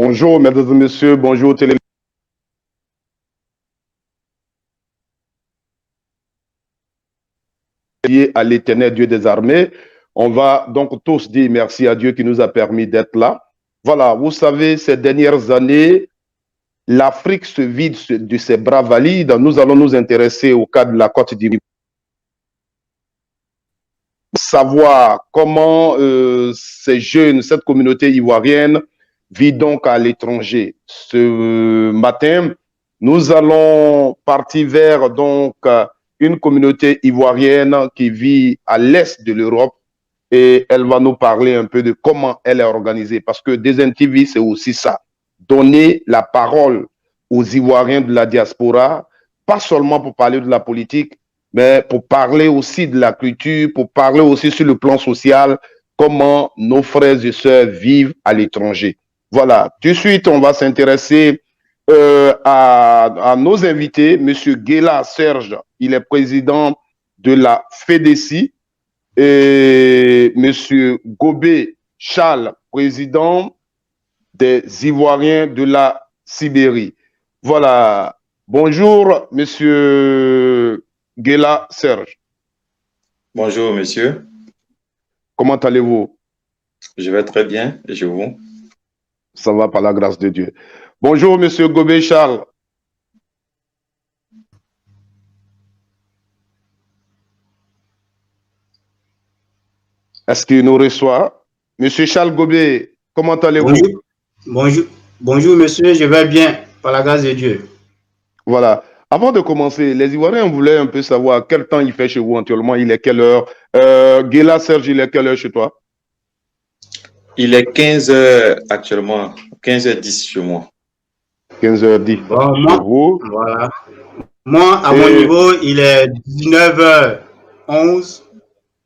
Bonjour, mesdames et messieurs, bonjour télé. À l'éternel Dieu des armées. On va donc tous dire merci à Dieu qui nous a permis d'être là. Voilà, vous savez, ces dernières années, l'Afrique se vide de ses bras valides. Nous allons nous intéresser au cas de la Côte d'Ivoire. Savoir comment ces jeunes, cette communauté ivoirienne vit donc à l'étranger. Ce matin, nous allons partir vers donc une communauté ivoirienne qui vit à l'est de l'Europe et elle va nous parler un peu de comment elle est organisée parce que Dezen TV, c'est aussi ça, donner la parole aux Ivoiriens de la diaspora, pas seulement pour parler de la politique, mais pour parler aussi de la culture, pour parler aussi sur le plan social, comment nos frères et sœurs vivent à l'étranger. Voilà, tout de suite, on va s'intéresser à nos invités. Monsieur Guela Serge, il est président de la FEDECI, et Monsieur Gobé Charles, président des Ivoiriens de la Sibérie. Voilà. Bonjour, Monsieur Guela Serge. Bonjour, monsieur. Comment allez-vous? Je vais très bien, et je vous? Ça va par la grâce de Dieu. Bonjour, Monsieur Gobé Charles. Est-ce qu'il nous reçoit? Monsieur Charles Gobé, comment allez-vous? Bonjour, monsieur, je vais bien, par la grâce de Dieu. Voilà. Avant de commencer, les Ivoiriens voulaient un peu savoir quel temps il fait chez vous actuellement. Il est quelle heure? Guela Serge, il est quelle heure chez toi? Il est 15 h actuellement, 15h10 chez moi. 15h10 bon, chez vous. Voilà. Moi, à mon niveau, il est 19h11,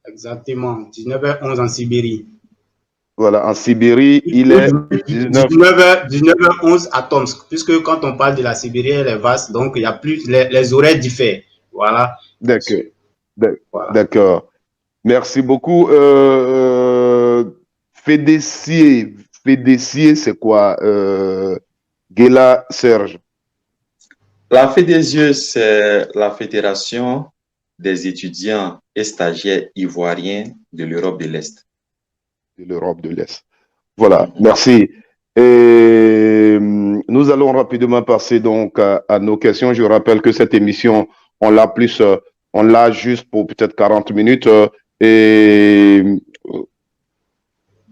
exactement, 19h11 en Sibérie. Voilà, en Sibérie, il est 19h11 à Tomsk, puisque quand on parle de la Sibérie, elle est vaste, donc il y a plus, les horaires diffèrent. Voilà. D'accord. Voilà. D'accord. Merci beaucoup. FEDECI, c'est quoi? Guela Serge. La FEDESIE, c'est la Fédération des étudiants et stagiaires ivoiriens de l'Europe de l'Est. De l'Europe de l'Est. Voilà, merci. Et nous allons rapidement passer donc à nos questions. Je rappelle que cette émission, on l'a juste pour peut-être 40 minutes. Et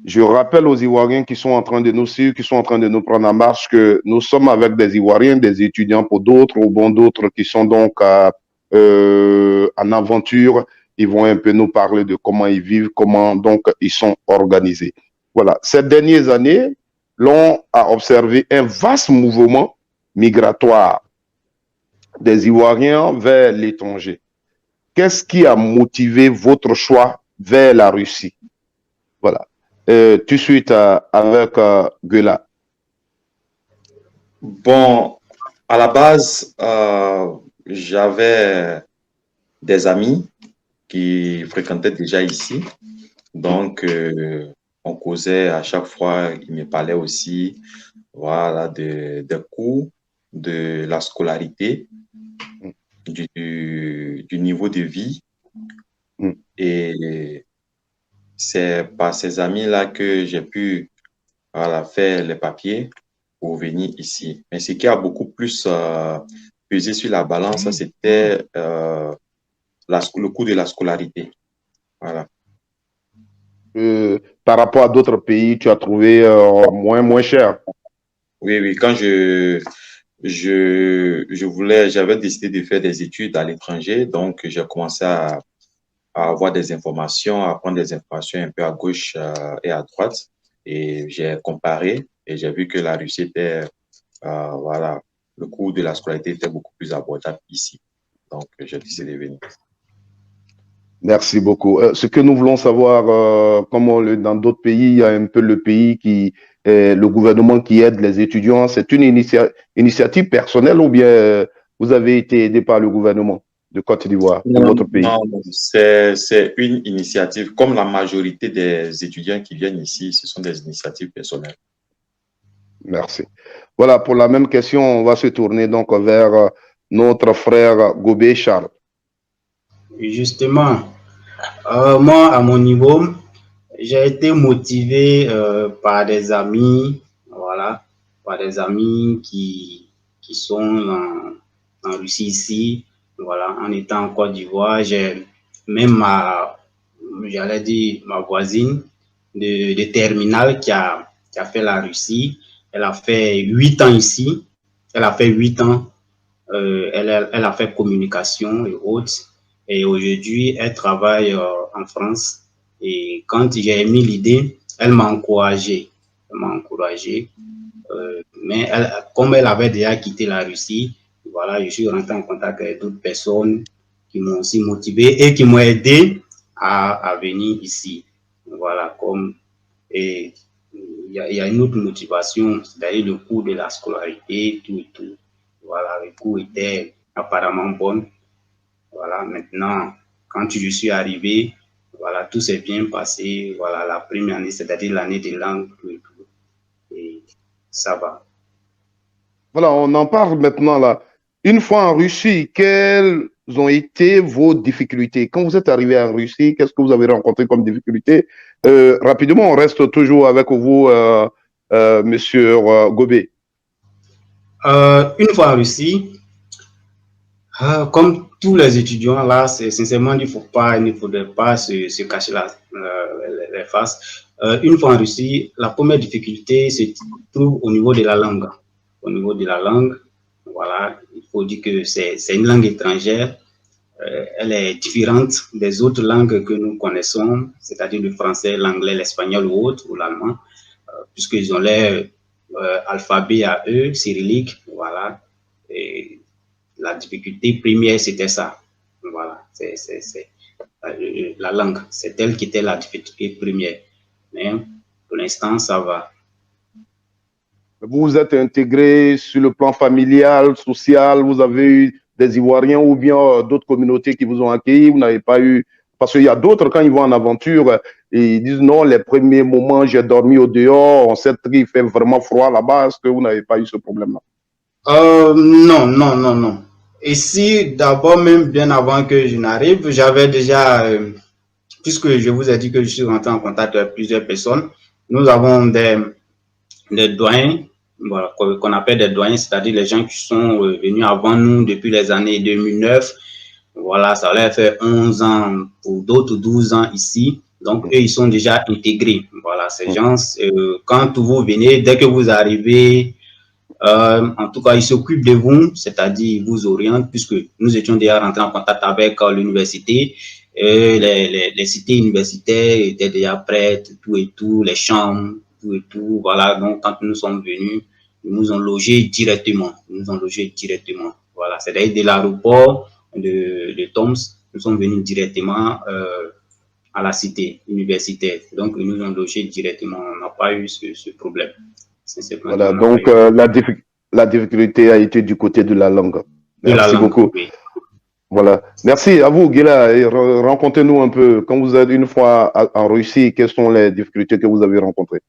je rappelle aux Ivoiriens qui sont en train de nous suivre, qui sont en train de nous prendre en marche, que nous sommes avec des Ivoiriens, des étudiants pour d'autres, ou bon d'autres qui sont donc en aventure. Ils vont un peu nous parler de comment ils vivent, comment donc ils sont organisés. Voilà. Ces dernières années, l'on a observé un vaste mouvement migratoire des Ivoiriens vers l'étranger. Qu'est-ce qui a motivé votre choix vers la Russie? Voilà. Tout de suite avec Guela. Bon, à la base, j'avais des amis qui fréquentaient déjà ici. Donc, on causait à chaque fois, ils me parlaient aussi, voilà, des cours, de la scolarité, du niveau de vie. Et c'est par ces amis-là que j'ai pu, voilà, faire les papiers pour venir ici. Mais ce qui a beaucoup plus pesé sur la balance, c'était le coût de la scolarité. Voilà. Par rapport à d'autres pays, tu as trouvé moins cher? Oui, quand j'avais décidé de faire des études à l'étranger, donc j'ai commencé à avoir des informations, à prendre des informations un peu à gauche et à droite. Et j'ai comparé et j'ai vu que la Russie était, voilà, le coût de la scolarité était beaucoup plus abordable ici. Donc, j'ai décidé de venir. Merci beaucoup. Ce que nous voulons savoir, comme dans d'autres pays, il y a un peu le pays qui, le gouvernement qui aide les étudiants. C'est une initiative personnelle ou bien vous avez été aidé par le gouvernement de Côte d'Ivoire, de votre pays? Non, c'est une initiative. Comme la majorité des étudiants qui viennent ici, ce sont des initiatives personnelles. Merci. Voilà, pour la même question, on va se tourner donc vers notre frère Gobé Charles. Justement, moi, à mon niveau, j'ai été motivé par des amis, voilà, par des amis qui sont en Russie ici, voilà, en étant en Côte d'Ivoire. J'ai même j'allais dire, ma voisine de terminale qui a fait la Russie. Elle a fait 8 ans ici. Elle a fait 8 ans. Elle a fait communication et autres. Et aujourd'hui, elle travaille en France. Et quand j'ai émis l'idée, elle m'a encouragé. Elle m'a encouragé. Mais comme elle avait déjà quitté la Russie, voilà, je suis rentré en contact avec d'autres personnes qui m'ont aussi motivé et qui m'ont aidé à venir ici. Voilà, comme et il y a une autre motivation, c'est-à-dire le coût de la scolarité, tout et tout. Voilà, le coût était apparemment bon. Voilà, maintenant, quand je suis arrivé, voilà, tout s'est bien passé. Voilà, la première année, c'est-à-dire l'année de langue, tout et tout. Et ça va. Voilà, on en parle maintenant là. Une fois en Russie, quelles ont été vos difficultés? Quand vous êtes arrivé en Russie, qu'est-ce que vous avez rencontré comme difficultés? Rapidement, on reste toujours avec vous, monsieur Gobé. Une fois en Russie, comme tous les étudiants là, c'est sincèrement, il ne faudrait pas se cacher les faces. Une fois en Russie, la première difficulté se trouve au niveau de la langue. Au niveau de la langue, voilà, il faut dire que c'est une langue étrangère. Elle est différente des autres langues que nous connaissons, c'est-à-dire le français, l'anglais, l'espagnol ou autre, ou l'allemand, puisqu'ils ont leur alphabet à eux, cyrillique, voilà. Et la difficulté première, c'était ça. Voilà, c'est la langue. C'est elle qui était la difficulté première. Mais pour l'instant, ça va. Vous vous êtes intégré sur le plan familial, social, vous avez eu des Ivoiriens ou bien d'autres communautés qui vous ont accueilli, vous n'avez pas eu... Parce qu'il y a d'autres, quand ils vont en aventure, ils disent non, les premiers moments, j'ai dormi au dehors, on sait qu'il fait vraiment froid là-bas, est-ce que vous n'avez pas eu ce problème-là? Non, non, non, non. Ici, d'abord, même bien avant que je n'arrive, j'avais déjà, puisque je vous ai dit que je suis rentré en contact avec plusieurs personnes, nous avons des doyens, voilà, qu'on appelle des doyens, c'est-à-dire les gens qui sont venus avant nous depuis les années 2009. Voilà, ça leur fait 11 ans, pour d'autres 12 ans ici. Donc, eux, ils sont déjà intégrés. Voilà, ces gens, quand vous venez, dès que vous arrivez, en tout cas, ils s'occupent de vous, c'est-à-dire ils vous orientent, puisque nous étions déjà rentrés en contact avec l'université. Les cités universitaires étaient déjà prêtes, tout et tout, les chambres, tout et tout. Voilà, donc quand nous sommes venus, ils nous ont logés directement. Ils nous ont logés directement. Voilà, c'est-à-dire de l'aéroport de Toms, nous sommes venus directement à la cité universitaire. Donc, ils nous ont logés directement. On n'a pas eu ce problème. Voilà, donc la difficulté a été du côté de la langue. De la Merci langue, beaucoup. oui. Voilà. Merci à vous, Guéla. Racontez-nous un peu, quand vous êtes une fois en Russie, quelles sont les difficultés que vous avez rencontrées?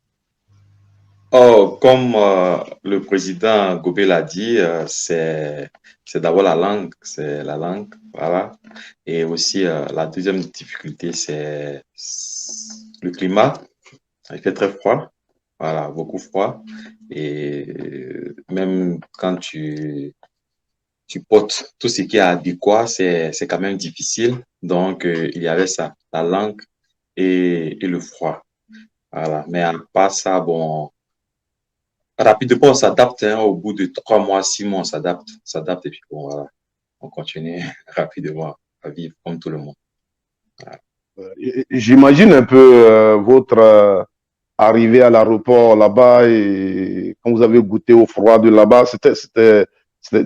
Oh, comme le président Gobé l'a dit, c'est d'abord la langue, c'est la langue, voilà. Et aussi la deuxième difficulté, c'est le climat. Il fait très froid, voilà, beaucoup froid. Et même quand tu portes tout ce qui est adéquat, c'est quand même difficile. Donc il y avait ça, la langue et le froid, voilà. Mais à part ça, bon. Rapidement, on s'adapte, hein, au bout de 3 mois, 6 mois, on s'adapte et puis bon, voilà, on continue rapidement à vivre comme tout le monde. Voilà. J'imagine un peu votre arrivée à l'aéroport là-bas et quand vous avez goûté au froid de là-bas,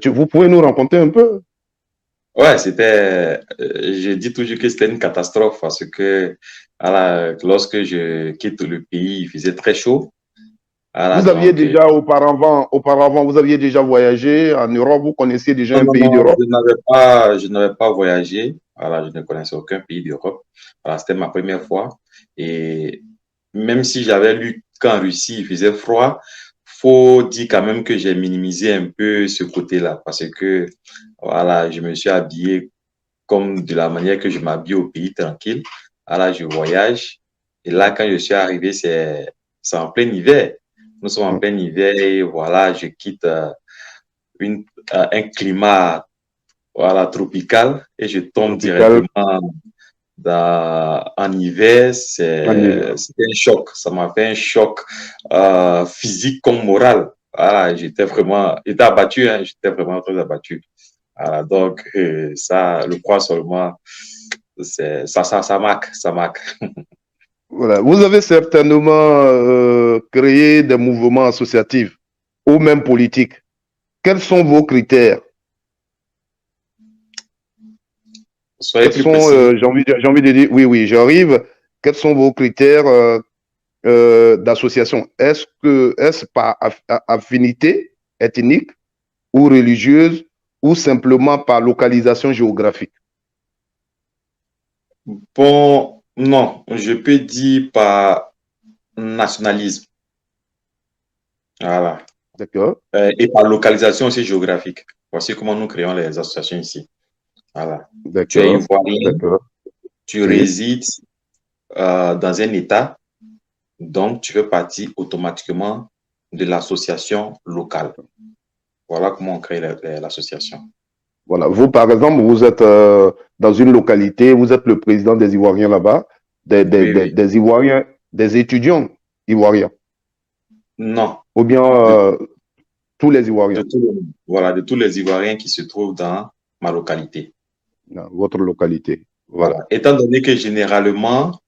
vous pouvez nous raconter un peu? Ouais, je dis toujours que c'était une catastrophe parce que voilà, lorsque je quitte le pays, il faisait très chaud. Voilà, Vous aviez donc, déjà auparavant, vous aviez déjà voyagé en Europe, vous connaissiez déjà non, un non, pays non, d'Europe? je n'avais pas voyagé. Voilà, je ne connaissais aucun pays d'Europe. Voilà, c'était ma première fois. Et même si j'avais lu qu'en Russie, il faisait froid, faut dire quand même que j'ai minimisé un peu ce côté-là parce que, voilà, je me suis habillé comme de la manière que je m'habille au pays tranquille. Voilà, je voyage. Et là, quand je suis arrivé, c'est en plein hiver. Nous sommes en plein hiver et voilà, je quitte un climat, voilà, tropical et je tombe directement en hiver. C'était un choc. Ça m'a fait un choc physique comme moral. Voilà, j'étais abattu, hein, j'étais vraiment très abattu. Voilà, donc, ça, le poids seulement, ça marque. Voilà. Vous avez certainement créé des mouvements associatifs ou même politiques. Quels sont vos critères? Soyez plus précis. J'ai envie de dire, oui, j'arrive. Quels sont vos critères d'association? Est-ce par affinité ethnique ou religieuse ou simplement par localisation géographique? Bon, non, je peux dire par nationalisme. Voilà. D'accord. Et par localisation aussi géographique. Voici comment nous créons les associations ici. Voilà. Tu es ivoirien, tu résides dans un État, donc tu fais partie automatiquement de l'association locale. Voilà comment on crée l'association. Voilà. Vous, par exemple, vous êtes dans une localité, vous êtes le président des Ivoiriens là-bas, des Ivoiriens, des étudiants ivoiriens. Non. Ou bien tous les Ivoiriens. De tous les Ivoiriens qui se trouvent dans ma localité. Dans votre localité. Voilà. Étant donné que généralement,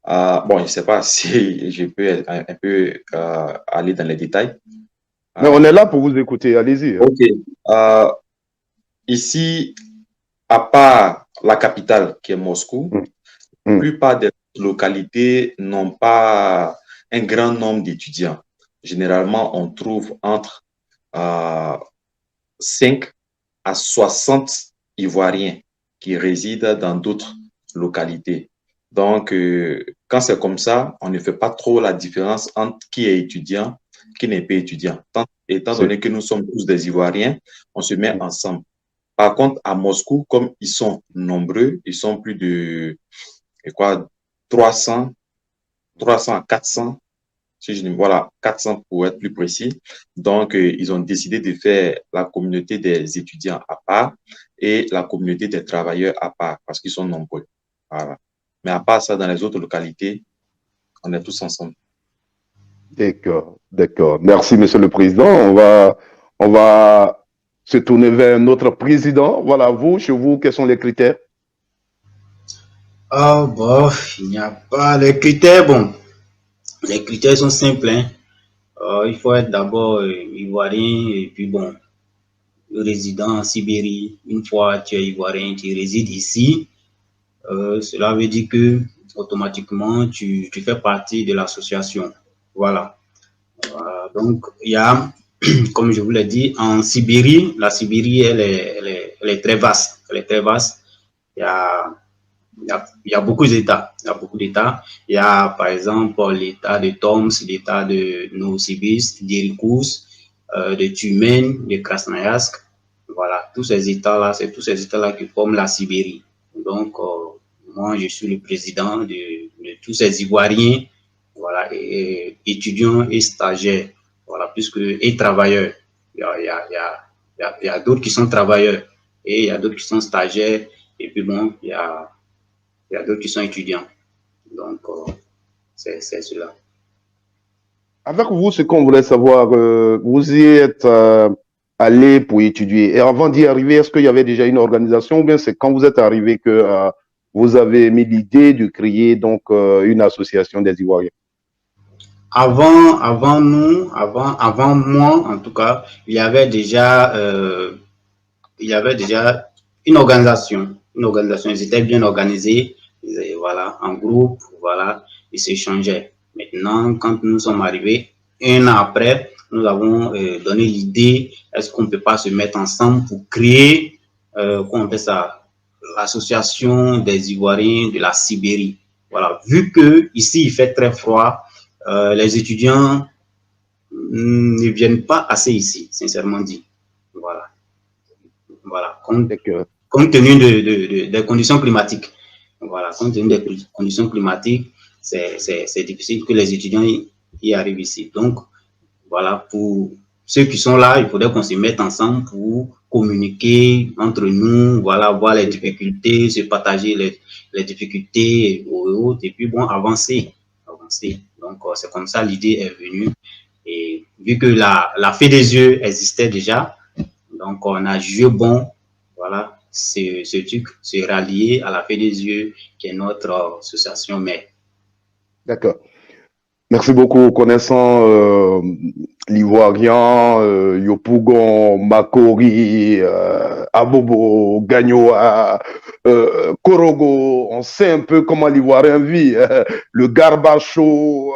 bon, je ne sais pas si je peux un peu aller dans les détails. Mais on est là pour vous écouter, allez-y. Ok. Ici, à part la capitale qui est Moscou, la plupart des localités n'ont pas un grand nombre d'étudiants. Généralement, on trouve entre 5 à 60 Ivoiriens qui résident dans d'autres localités. Donc, quand c'est comme ça, on ne fait pas trop la différence entre qui est étudiant, qui n'est pas étudiant. Étant donné que nous sommes tous des Ivoiriens, on se met ensemble. Par contre, à Moscou, comme ils sont nombreux, ils sont plus de 300 à 400, voilà, 400 pour être plus précis. Donc, ils ont décidé de faire la communauté des étudiants à part et la communauté des travailleurs à part parce qu'ils sont nombreux. Voilà. Mais à part ça, dans les autres localités, on est tous ensemble. D'accord. Merci, Monsieur le Président. On va se tourner vers notre président. Voilà, chez vous, quels sont les critères? Bon, il n'y a pas les critères. Bon, les critères sont simples. Hein. Il faut être d'abord ivoirien et puis bon, résident en Sibérie. Une fois tu es ivoirien, tu résides ici. Cela veut dire que automatiquement tu fais partie de l'association. Voilà. Donc il y a, comme je vous l'ai dit, en Sibérie, la Sibérie elle est très vaste. Elle est très vaste. Il y a beaucoup d'États. Il y a, par exemple, l'État de Toms, l'État de Novosibirsk, d'Irkoutsk, de Tumen, de Krasnoyarsk. Voilà, tous ces États-là, c'est tous ces États-là qui forment la Sibérie. Donc, moi, je suis le président de tous ces Ivoiriens, voilà, et étudiants et stagiaires, voilà, et travailleurs. Il y a d'autres qui sont travailleurs et il y a d'autres qui sont stagiaires. Et puis bon, il y a d'autres qui sont étudiants. Donc, c'est cela. Avec vous, ce qu'on voulait savoir, vous y êtes allé pour étudier. Et avant d'y arriver, est-ce qu'il y avait déjà une organisation ou bien c'est quand vous êtes arrivé que vous avez émis l'idée de créer donc une association des Ivoiriens? Avant moi, en tout cas, il y avait déjà une organisation. Ils étaient bien organisés, voilà, en groupe, voilà, ils s'échangeaient. Maintenant, quand nous sommes arrivés, un an après, nous avons donné l'idée, est-ce qu'on ne peut pas se mettre ensemble pour créer, comment on fait ça, l'association des Ivoiriens de la Sibérie. Voilà, vu que ici il fait très froid, les étudiants ne viennent pas assez ici, sincèrement dit. Voilà. Voilà. Compte tenu des conditions climatiques. Voilà. Compte tenu des conditions climatiques, c'est difficile que les étudiants y arrivent ici. Donc, voilà, pour ceux qui sont là, il faudrait qu'on se mette ensemble pour communiquer entre nous, voilà, voir les difficultés, se partager les difficultés et autres, et puis bon, avancer. Donc, c'est comme ça l'idée est venue. Et vu que la Fée des Yeux existait déjà, donc on a jugé bon, voilà, ce truc, se rallier à la Fée des Yeux, qui est notre association mère. D'accord. Merci beaucoup. Connaissant l'Ivoirien, Yopougon, Makori, Abobo, Gagnoa, Korogo, on sait un peu comment l'Ivoirien vit. Le garbacho,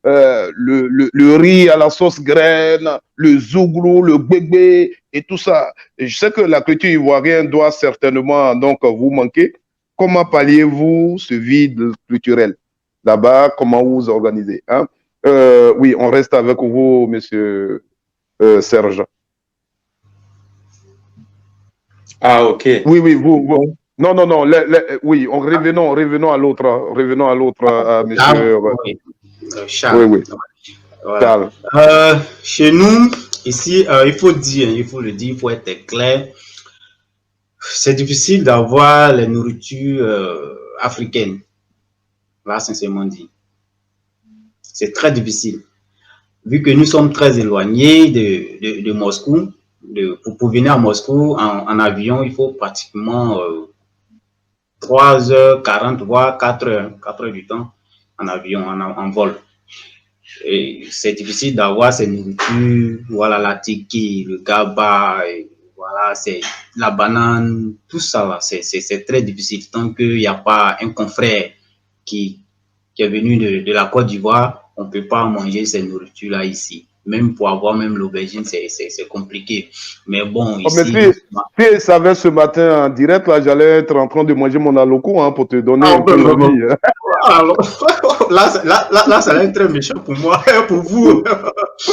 le riz à la sauce graine, le zouglou, le gbégbé et tout ça. Et je sais que la culture ivoirienne doit certainement donc vous manquer. Comment palliez-vous ce vide culturel là-bas? Comment vous vous organisez, hein? Oui, on reste avec vous, monsieur Serge. Ah, ok. Oui, oui, vous. Non, non, non. Oui, revenons à l'autre. Revenons à l'autre, monsieur. Oui. Charles. Oui, oui. Voilà. Chez nous, ici, il faut dire, il faut le dire, il faut être clair. C'est difficile d'avoir les nourritures africaines. Là, sincèrement dit. C'est très difficile. Vu que nous sommes très éloignés de Moscou, pour venir à Moscou en avion, il faut pratiquement 3h40, voire 4 heures du temps en avion, en vol. Et c'est difficile d'avoir ces nourritures, voilà, la tiki, le gaba, et voilà, c'est la banane, tout ça, c'est très difficile tant qu'il n'y a pas un confrère qui est venu de la Côte d'Ivoire, on ne peut pas manger ces nourritures-là ici. Même pour avoir même l'aubergine, c'est compliqué. Mais bon, ici... Mais si je savais ce matin en direct, là, j'allais être en train de manger mon aloco hein, pour te donner un peu l'envie. Alors, là, ça va être très méchant pour moi, pour vous.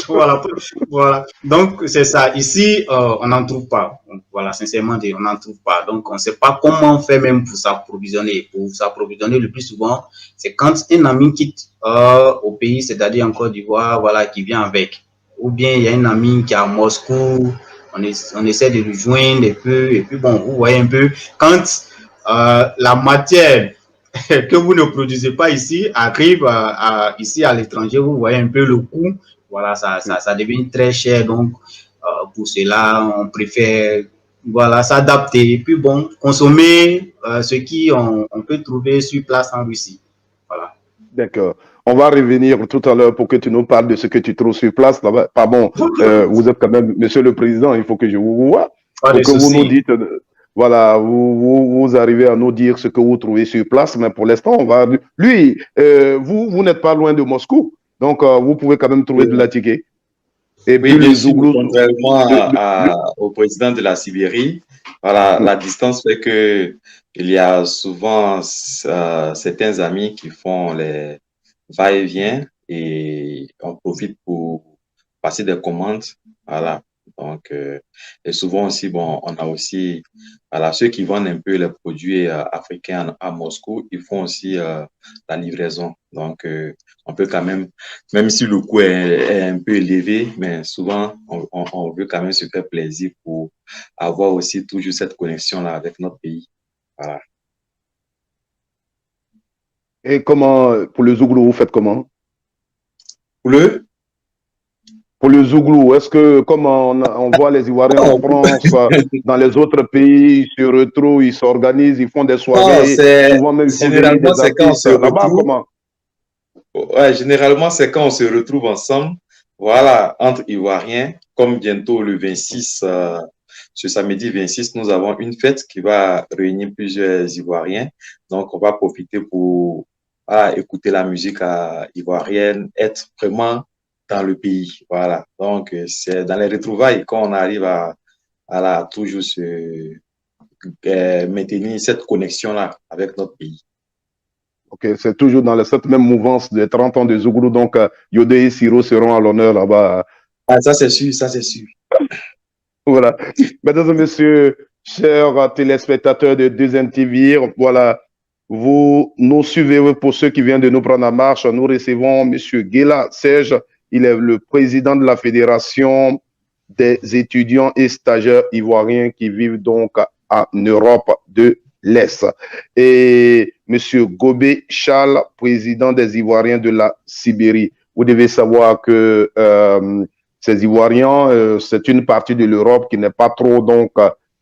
Voilà. Donc, c'est ça. Ici, on n'en trouve pas. Voilà, sincèrement, on n'en trouve pas. Donc, on ne sait pas comment on fait même pour s'approvisionner. Pour s'approvisionner le plus souvent, c'est quand un ami quitte au pays, c'est-à-dire en Côte d'Ivoire, voilà, qui vient avec. Ou bien il y a un ami qui est à Moscou, on essaie de le joindre un peu, et puis bon, vous voyez un peu, quand la matière que vous ne produisez pas ici arrive ici à l'étranger, vous voyez un peu le coût, voilà, ça devient très cher, donc pour cela, on préfère voilà, s'adapter, et puis bon, consommer ce qu'on peut trouver sur place en Russie. Voilà. D'accord. On va revenir tout à l'heure pour que tu nous parles de ce que tu trouves sur place. Pardon, vous êtes quand même, monsieur le président, il faut que je vous vois. Pour que vous nous dites, voilà, vous arrivez à nous dire ce que vous trouvez sur place. Mais pour l'instant, on va. Lui, vous n'êtes pas loin de Moscou. Donc, vous pouvez quand même trouver de la ticket. Et puis, bien sûr, contrairement au président de la Sibérie, voilà, la distance fait que il y a souvent certains amis qui font les va-et-vient et on profite pour passer des commandes. Voilà. Donc, et souvent aussi, bon, on a aussi, voilà, ceux qui vendent un peu les produits africains à Moscou, ils font aussi la livraison. Donc, on peut quand même si le coût est un peu élevé, mais souvent, on veut quand même se faire plaisir pour avoir aussi toujours cette connexion-là avec notre pays. Voilà. Et comment, pour le zouglou, vous faites comment? Pour le zouglou, est-ce que, comme on voit les Ivoiriens en France, dans les autres pays, ils se retrouvent, ils s'organisent, ils font des soirées, souvent même ils font venir des artistes là-bas, comment? Ouais, généralement, c'est quand on se retrouve ensemble, voilà, entre Ivoiriens, comme bientôt le 26, ce samedi 26, nous avons une fête qui va réunir plusieurs Ivoiriens. Donc, on va profiter pour écouter la musique ivoirienne, être vraiment dans le pays. Voilà. Donc, c'est dans les retrouvailles quand on arrive à toujours maintenir cette connexion-là avec notre pays. Ok, c'est toujours dans cette même mouvance des 30 ans de Zouglou. Donc, Yodé et Siro seront à l'honneur là-bas. Ah, ça, c'est sûr, ça, c'est sûr. Voilà. Mesdames et messieurs, chers téléspectateurs de 2NTV, voilà, vous nous suivez pour ceux qui viennent de nous prendre en marche. Nous recevons M. Guéla Serge. Il est le président de la Fédération des étudiants et stagiaires ivoiriens qui vivent donc en Europe de l'Est. Et M. Gobé Charles, président des Ivoiriens de la Sibérie. Vous devez savoir que ces Ivoiriens, c'est une partie de l'Europe qui n'est pas trop donc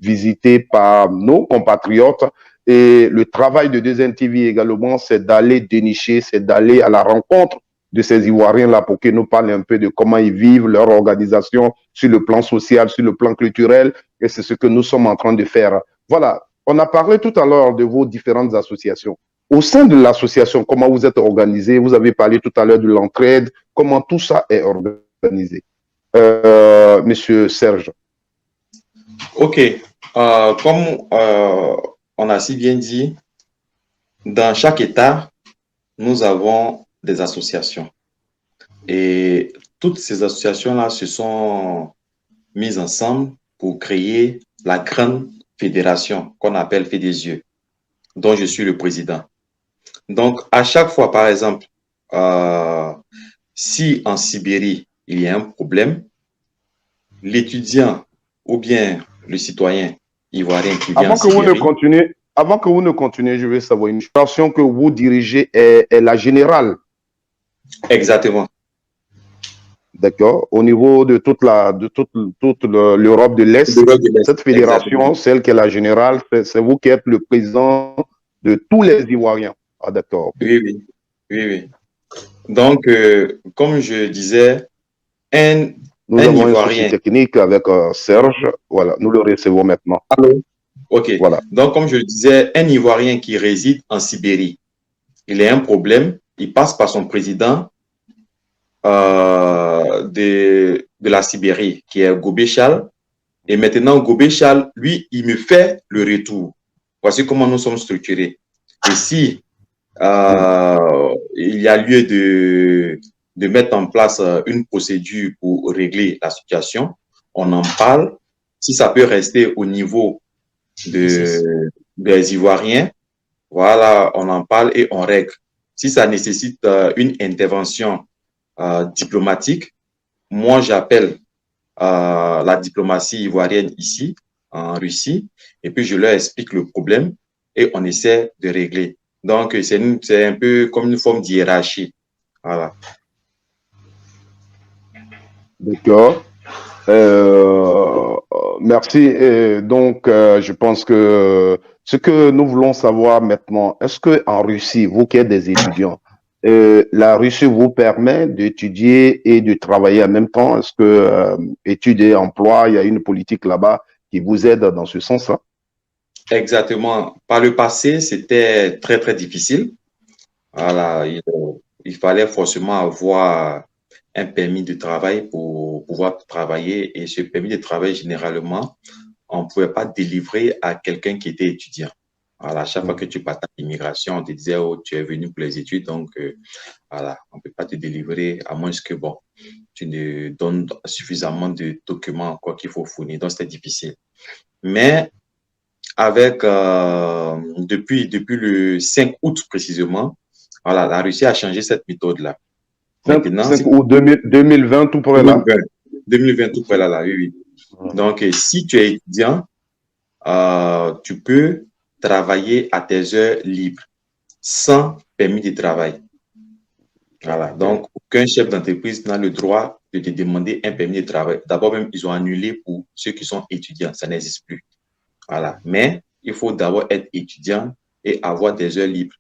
visitée par nos compatriotes. Et le travail de 2NTV également, c'est d'aller dénicher, c'est d'aller à la rencontre de ces Ivoiriens-là pour qu'ils nous parlent un peu de comment ils vivent, leur organisation sur le plan social, sur le plan culturel. Et c'est ce que nous sommes en train de faire. Voilà, on a parlé tout à l'heure de vos différentes associations. Au sein de l'association, comment vous êtes organisé? Vous avez parlé tout à l'heure de l'entraide. Comment tout ça est organisé? Monsieur Serge. OK. Comme on a si bien dit, dans chaque État, nous avons des associations. Et toutes ces associations-là se sont mises ensemble pour créer la grande fédération qu'on appelle FEDESIEU, dont je suis le président. Donc, à chaque fois, par exemple, si en Sibérie, il y a un problème, l'étudiant ou bien le citoyen ivoirien qui vient en Sibérie... Avant que vous ne continuez, je veux savoir, une situation que vous dirigez est la générale. Exactement. D'accord. Au niveau de toute l'Europe de l'Est, cette fédération, celle qui est la générale, c'est vous qui êtes le président de tous les Ivoiriens. Ah, d'accord. Oui. Donc, comme je disais, nous avons Ivoirien... un souci technique avec Serge. Voilà, nous le recevons maintenant. Allô? OK. Voilà. Donc, comme je le disais, un Ivoirien qui réside en Sibérie, il a un problème, il passe par son président de la Sibérie, qui est Gobé Charles. Et maintenant, Gobé Charles, lui, il me fait le retour. Voici comment nous sommes structurés. Et si il y a lieu de mettre en place une procédure pour régler la situation, on en parle. Si ça peut rester au niveau des Ivoiriens, voilà, on en parle et on règle. Si ça nécessite une intervention diplomatique, moi j'appelle la diplomatie ivoirienne ici, en Russie, et puis je leur explique le problème et on essaie de régler. Donc, c'est un peu comme une forme d'hiérarchie. Voilà. D'accord. Merci. Et donc, je pense que ce que nous voulons savoir maintenant, est-ce qu'en Russie, vous qui êtes des étudiants, la Russie vous permet d'étudier et de travailler en même temps? Est-ce que études et emploi, il y a une politique là-bas qui vous aide dans ce sens-là? Exactement. Par le passé, c'était très, très difficile. Voilà, il fallait forcément avoir un permis de travail pour pouvoir travailler. Et ce permis de travail, généralement, on ne pouvait pas délivrer à quelqu'un qui était étudiant. Voilà, à chaque fois que tu partais à l'immigration, on te disait, oh, tu es venu pour les études, donc voilà, on ne peut pas te délivrer à moins que, bon, tu ne donnes suffisamment de documents quoi qu'il faut fournir. Donc, c'était difficile. Mais avec, depuis le 5 août précisément, voilà, la Russie a changé cette méthode-là. 5 août 2020, tout près là. 2020, tout près là, oui. Donc, si tu es étudiant, tu peux travailler à tes heures libres, sans permis de travail. Voilà. Donc, aucun chef d'entreprise n'a le droit de te demander un permis de travail. D'abord, même, ils ont annulé pour ceux qui sont étudiants. Ça n'existe plus. Voilà. Mais il faut d'abord être étudiant et avoir des heures libres.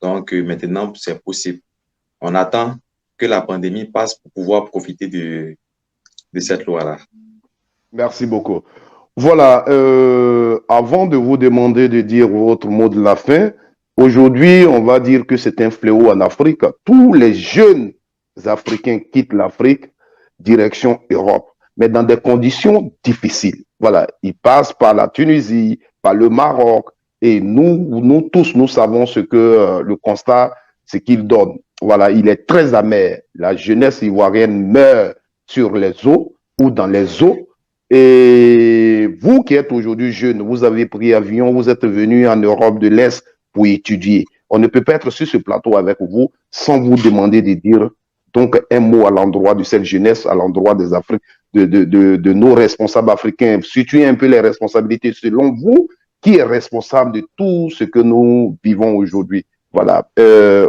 Donc, maintenant, c'est possible. On attend que la pandémie passe pour pouvoir profiter de cette loi-là. Merci beaucoup. Voilà, avant de vous demander de dire votre mot de la fin, aujourd'hui, on va dire que c'est un fléau en Afrique. Tous les jeunes Africains quittent l'Afrique, direction Europe, mais dans des conditions difficiles. Voilà, ils passent par la Tunisie, par le Maroc, Et nous tous, nous savons ce que le constat, ce qu'il donne. Voilà, il est très amer. La jeunesse ivoirienne meurt sur les eaux ou dans les eaux. Et vous qui êtes aujourd'hui jeune, vous avez pris avion, vous êtes venu en Europe de l'Est pour étudier. On ne peut pas être sur ce plateau avec vous sans vous demander de dire donc un mot à l'endroit de cette jeunesse, à l'endroit des Africains, de nos responsables africains. Situez un peu les responsabilités selon vous, qui est responsable de tout ce que nous vivons aujourd'hui. Voilà.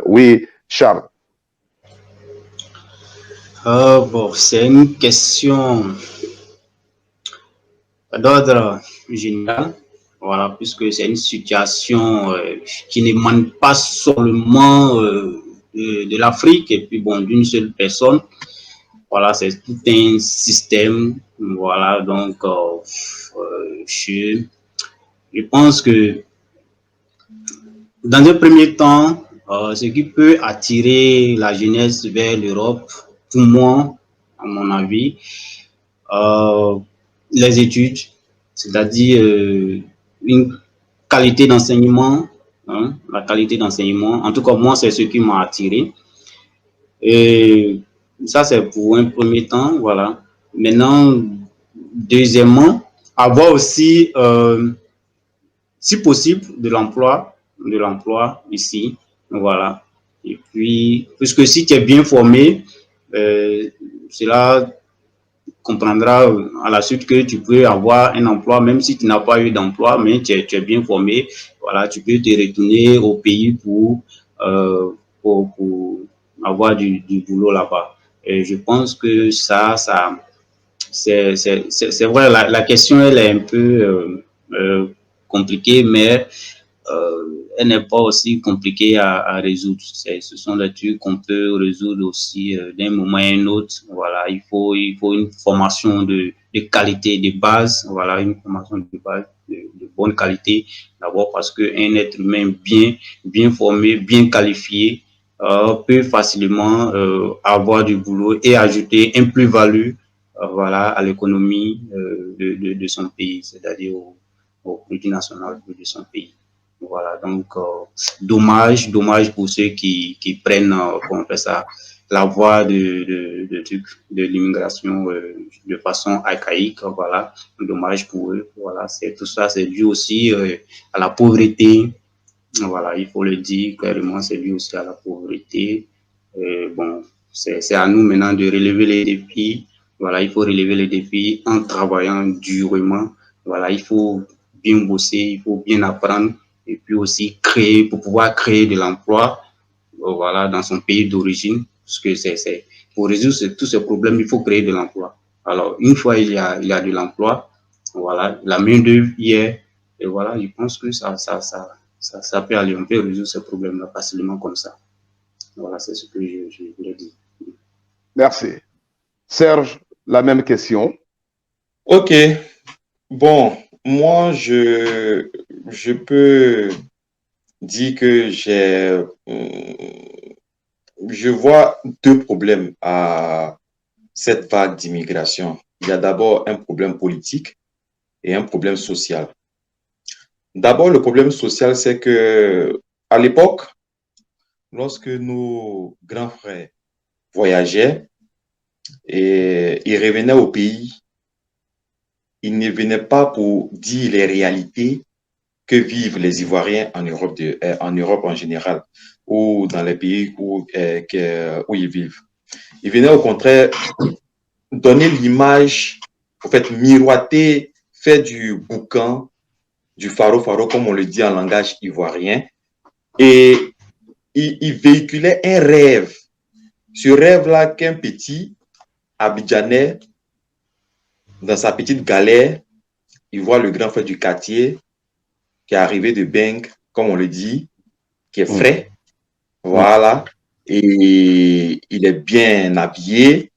Oui, Charles. Bon, c'est une question d'ordre général, voilà, puisque c'est une situation qui n'émane pas seulement de l'Afrique et puis bon, d'une seule personne. Voilà, c'est tout un système. Voilà, donc je pense que dans un premier temps, ce qui peut attirer la jeunesse vers l'Europe, pour moi, à mon avis, les études, c'est-à-dire une qualité d'enseignement, hein, la qualité d'enseignement. En tout cas, moi, c'est ce qui m'a attiré. Et ça, c'est pour un premier temps, voilà. Maintenant, deuxièmement, avoir aussi, si possible, de l'emploi ici, voilà. Et puis, puisque si tu es bien formé, cela comprendra à la suite que tu peux avoir un emploi, même si tu n'as pas eu d'emploi, mais tu es bien formé, voilà, tu peux te retourner au pays pour avoir du boulot là-bas. Et je pense que c'est vrai, la question, elle est un peu compliquée, mais elle n'est pas aussi compliquée à résoudre. Ce sont des trucs qu'on peut résoudre aussi d'un moment à un autre. Voilà, il faut une formation de qualité, de base. Voilà, une formation de base de bonne qualité. D'abord parce qu'un être humain bien formé, bien qualifié, peut facilement avoir du boulot et ajouter un plus-value voilà, à l'économie de son pays, c'est-à-dire au produit national de son pays. Voilà, donc dommage pour ceux qui prennent, comment on fait ça, la voie de l'immigration de façon archaïque, voilà, dommage pour eux, voilà, tout ça, c'est dû aussi à la pauvreté, voilà, il faut le dire clairement, c'est dû aussi à la pauvreté. Bon, c'est à nous maintenant de relever les défis, voilà, il faut relever les défis en travaillant durement, voilà, il faut bien bosser, il faut bien apprendre, et puis aussi pour pouvoir créer de l'emploi, voilà, dans son pays d'origine, parce que pour résoudre tous ces problèmes, il faut créer de l'emploi. Alors, une fois il y a de l'emploi, voilà, la main-d'œuvre y est, et voilà, je pense que ça peut aller, on peut résoudre ces problèmes-là facilement comme ça. Voilà, c'est ce que je voulais dire. Merci. Serge, la même question. Ok. Bon, moi, je peux dire que je vois deux problèmes à cette vague d'immigration. Il y a d'abord un problème politique et un problème social. D'abord, le problème social, c'est que à l'époque, lorsque nos grands frères voyageaient et ils revenaient au pays, ils ne venaient pas pour dire les réalités que vivent les Ivoiriens en Europe en général ou dans les pays où ils vivent. Ils venaient au contraire donner l'image, en fait, miroiter, faire du boucan, du faro comme on le dit en langage ivoirien, et il véhiculait un rêve. Ce rêve-là qu'un petit Abidjanais, dans sa petite galère, il voit le grand frère du quartier qui est arrivé de Beng, comme on le dit, qui est frais, voilà, et il est bien habillé,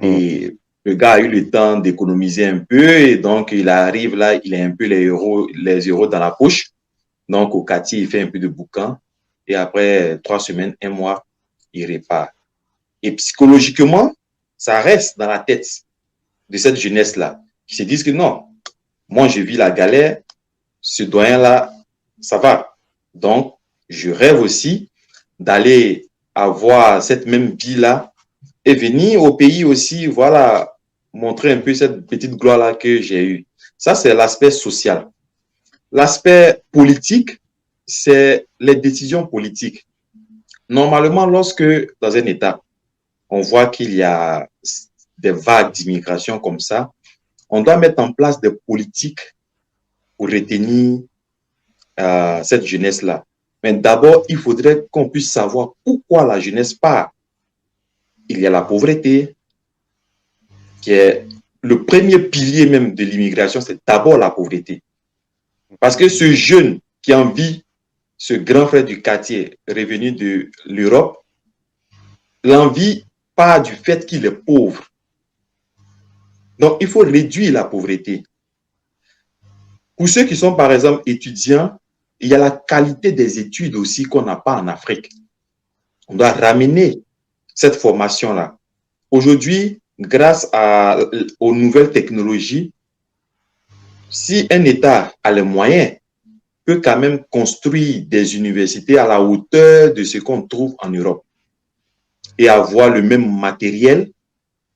et le gars a eu le temps d'économiser un peu, et donc il arrive là, il a un peu les euros dans la poche, donc au quartier, il fait un peu de boucan, et après 3 semaines, 1 mois, il repart. Et psychologiquement, ça reste dans la tête de cette jeunesse-là, qui se disent que non, moi je vis la galère, ce doyen-là, ça va. Donc, je rêve aussi d'aller avoir cette même vie-là et venir au pays aussi, voilà, montrer un peu cette petite gloire-là que j'ai eue. Ça, c'est l'aspect social. L'aspect politique, c'est les décisions politiques. Normalement, lorsque dans un État, on voit qu'il y a des vagues d'immigration comme ça, on doit mettre en place des politiques pour retenir cette jeunesse-là. Mais d'abord, il faudrait qu'on puisse savoir pourquoi la jeunesse part. Il y a la pauvreté, qui est le premier pilier même de l'immigration, c'est d'abord la pauvreté. Parce que ce jeune qui envie ce grand frère du quartier revenu de l'Europe, l'envie part du fait qu'il est pauvre. Donc, il faut réduire la pauvreté. Pour ceux qui sont, par exemple, étudiants, il y a la qualité des études aussi qu'on n'a pas en Afrique. On doit ramener cette formation-là. Aujourd'hui, grâce aux nouvelles technologies, si un État a les moyens, peut quand même construire des universités à la hauteur de ce qu'on trouve en Europe et avoir le même matériel.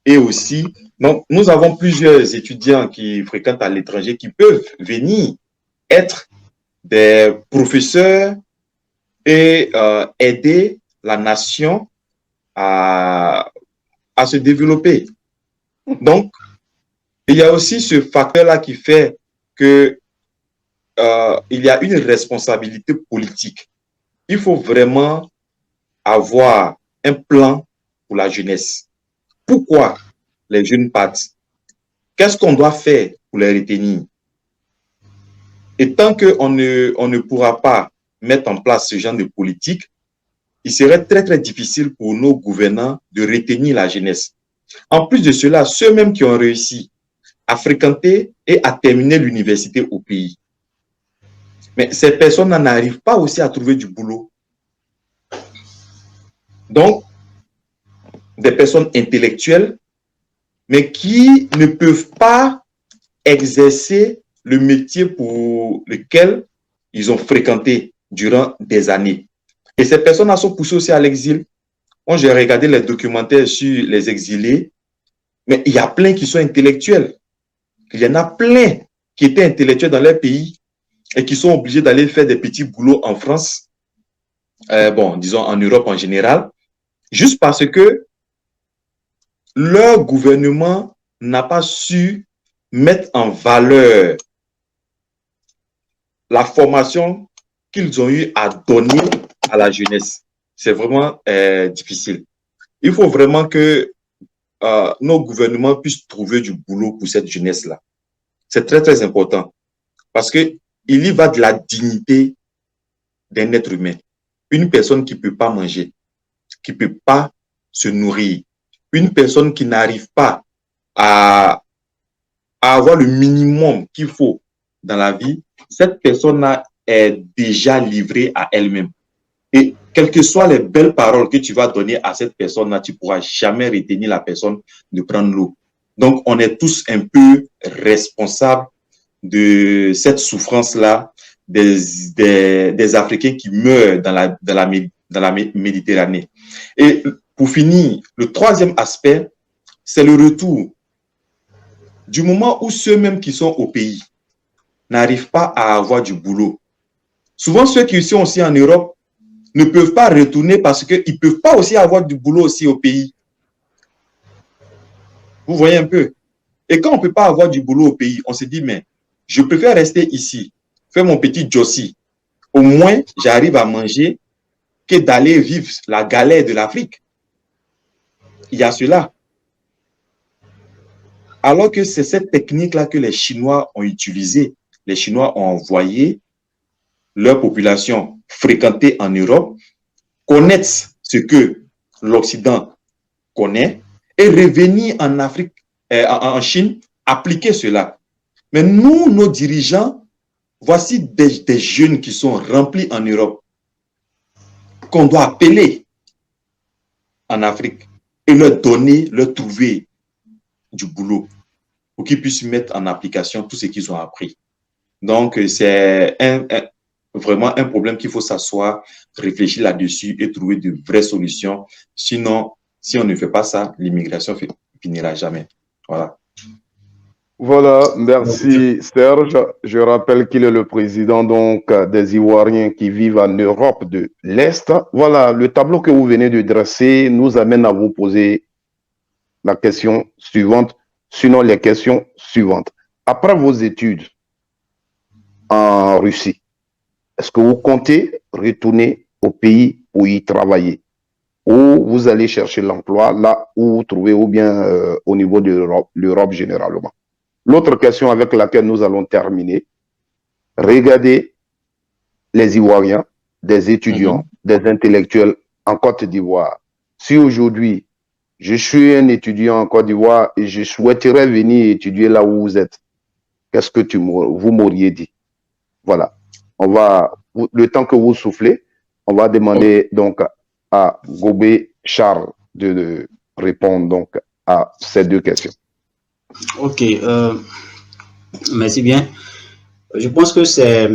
Et aussi, donc, nous avons plusieurs étudiants qui fréquentent à l'étranger qui peuvent venir être des professeurs et aider la nation à se développer. Donc, il y a aussi ce facteur-là qui fait que il y a une responsabilité politique. Il faut vraiment avoir un plan pour la jeunesse. Pourquoi les jeunes partent? Qu'est-ce qu'on doit faire pour les retenir? Et tant qu'on ne pourra pas mettre en place ce genre de politique, il serait très, très difficile pour nos gouvernants de retenir la jeunesse. En plus de cela, ceux-mêmes qui ont réussi à fréquenter et à terminer l'université au pays, mais ces personnes n'arrivent pas aussi à trouver du boulot. Donc, des personnes intellectuelles, mais qui ne peuvent pas exercer le métier pour lequel ils ont fréquenté durant des années. Et ces personnes-là sont poussées aussi à l'exil. Moi, j'ai regardé les documentaires sur les exilés, mais il y a plein qui sont intellectuels. Il y en a plein qui étaient intellectuels dans leur pays et qui sont obligés d'aller faire des petits boulots en France, bon, disons en Europe en général, juste parce que leur gouvernement n'a pas su mettre en valeur la formation qu'ils ont eu à donner à la jeunesse. C'est vraiment difficile. Il faut vraiment que nos gouvernements puissent trouver du boulot pour cette jeunesse-là. C'est très, très important. Parce qu'il y va de la dignité d'un être humain. Une personne qui ne peut pas manger, qui ne peut pas se nourrir, une personne qui n'arrive pas à avoir le minimum qu'il faut dans la vie, cette personne-là est déjà livrée à elle-même. Et quelles que soient les belles paroles que tu vas donner à cette personne-là, tu ne pourras jamais retenir la personne de prendre l'eau. Donc, on est tous un peu responsables de cette souffrance-là des Africains qui meurent dans la Méditerranée. Et pour finir, le troisième aspect, c'est le retour. Du moment où ceux-mêmes qui sont au pays n'arrivent pas à avoir du boulot, souvent ceux qui sont aussi en Europe ne peuvent pas retourner parce qu'ils ne peuvent pas aussi avoir du boulot aussi au pays. Vous voyez un peu. Et quand on ne peut pas avoir du boulot au pays, on se dit, mais je préfère rester ici, faire mon petit jossi. Au moins, j'arrive à manger que d'aller vivre la galère de l'Afrique. Il y a cela. Alors que c'est cette technique-là que les Chinois ont utilisée. Les Chinois ont envoyé leur population fréquenter en Europe, connaître ce que l'Occident connaît et revenir en Afrique, en Chine, appliquer cela. Mais nous, nos dirigeants, voici des jeunes qui sont remplis en Europe, qu'on doit appeler en Afrique et leur donner, leur trouver du boulot pour qu'ils puissent mettre en application tout ce qu'ils ont appris. Donc, c'est vraiment un problème qu'il faut s'asseoir, réfléchir là-dessus et trouver de vraies solutions. Sinon, si on ne fait pas ça, l'immigration finira jamais. Voilà. Voilà, merci Serge. Je rappelle qu'il est le président donc des Ivoiriens qui vivent en Europe de l'Est. Voilà, le tableau que vous venez de dresser nous amène à vous poser la question suivante, sinon les questions suivantes. Après vos études en Russie, est-ce que vous comptez retourner au pays pour y travailler? Ou vous allez chercher l'emploi là où vous trouvez, ou bien au niveau de l'Europe généralement? L'autre question avec laquelle nous allons terminer, regardez les Ivoiriens, des étudiants, des intellectuels en Côte d'Ivoire. Si aujourd'hui, je suis un étudiant en Côte d'Ivoire et je souhaiterais venir étudier là où vous êtes, qu'est-ce que vous m'auriez dit? Voilà. On va, le temps que vous soufflez, on va demander donc à Gobé Charles de répondre donc à ces deux questions. Ok, merci bien. Je pense que c'est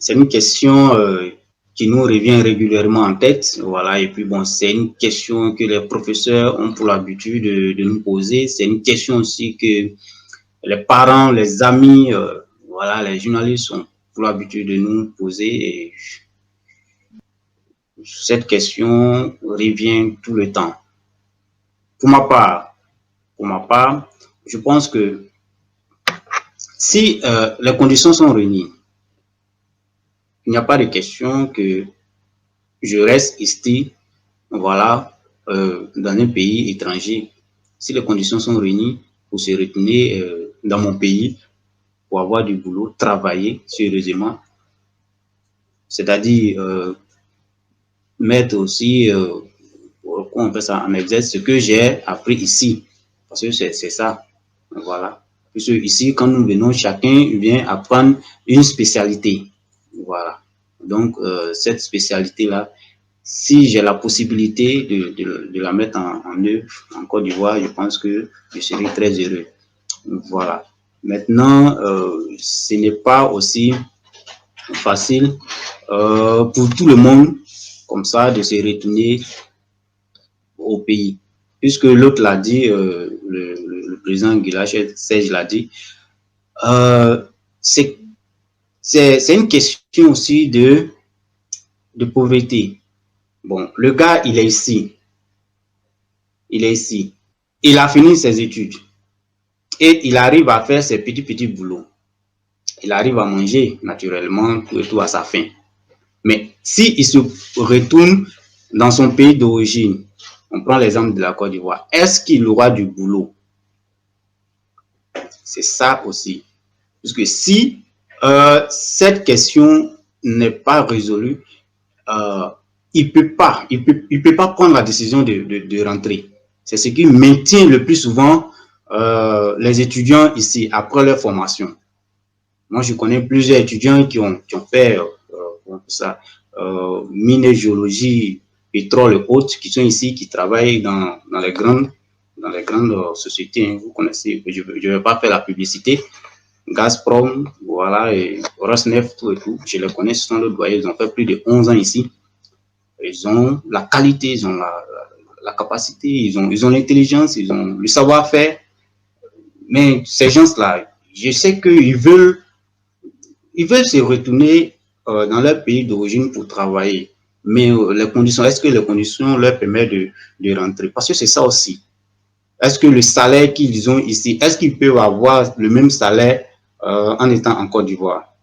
une question qui nous revient régulièrement en tête. Voilà, et puis bon, c'est une question que les professeurs ont pour l'habitude de nous poser. C'est une question aussi que les parents, les amis, voilà, les journalistes ont pour l'habitude de nous poser. Et cette question revient tout le temps. Pour ma part, je pense que si les conditions sont réunies, il n'y a pas de question que je reste ici, voilà, dans un pays étranger. Si les conditions sont réunies pour se retourner dans mon pays, pour avoir du boulot, travailler sérieusement, c'est-à-dire mettre aussi, on fait ça en exerce, ce que j'ai appris ici, parce que c'est ça, voilà. Puisque ici, quand nous venons, chacun vient apprendre une spécialité. Voilà. Donc, cette spécialité-là, si j'ai la possibilité de la mettre en œuvre en Côte d'Ivoire, je pense que je serai très heureux. Voilà. Maintenant, ce n'est pas aussi facile pour tout le monde, comme ça, de se retourner au pays. Puisque l'autre l'a dit, le président Guilachet Serge l'a dit, c'est une question aussi de pauvreté. Bon, le gars, il est ici. Il a fini ses études. Et il arrive à faire ses petits boulots. Il arrive à manger, naturellement, tout à sa faim. Mais s'il se retourne dans son pays d'origine, on prend l'exemple de la Côte d'Ivoire, est-ce qu'il aura du boulot? C'est ça aussi. Parce que si cette question n'est pas résolue, il peut pas prendre la décision de rentrer. C'est ce qui maintient le plus souvent les étudiants ici après leur formation. Moi, je connais plusieurs étudiants qui ont fait mine, géologie, pétrole et autres, qui sont ici, qui travaillent dans les grandes sociétés. Vous connaissez, je ne vais pas faire la publicité. Gazprom, voilà, et Rosneft, tout et tout. Je les connais, ce sont les doyens, ils ont fait plus de 11 ans ici. Ils ont la qualité, ils ont la capacité, ils ont l'intelligence, ils ont le savoir-faire. Mais ces gens-là, je sais qu'ils veulent se retourner dans leur pays d'origine pour travailler. Mais les conditions, est-ce que les conditions leur permettent de rentrer? Parce que c'est ça aussi. Est-ce que le salaire qu'ils ont ici, est-ce qu'ils peuvent avoir le même salaire en étant en Côte d'Ivoire?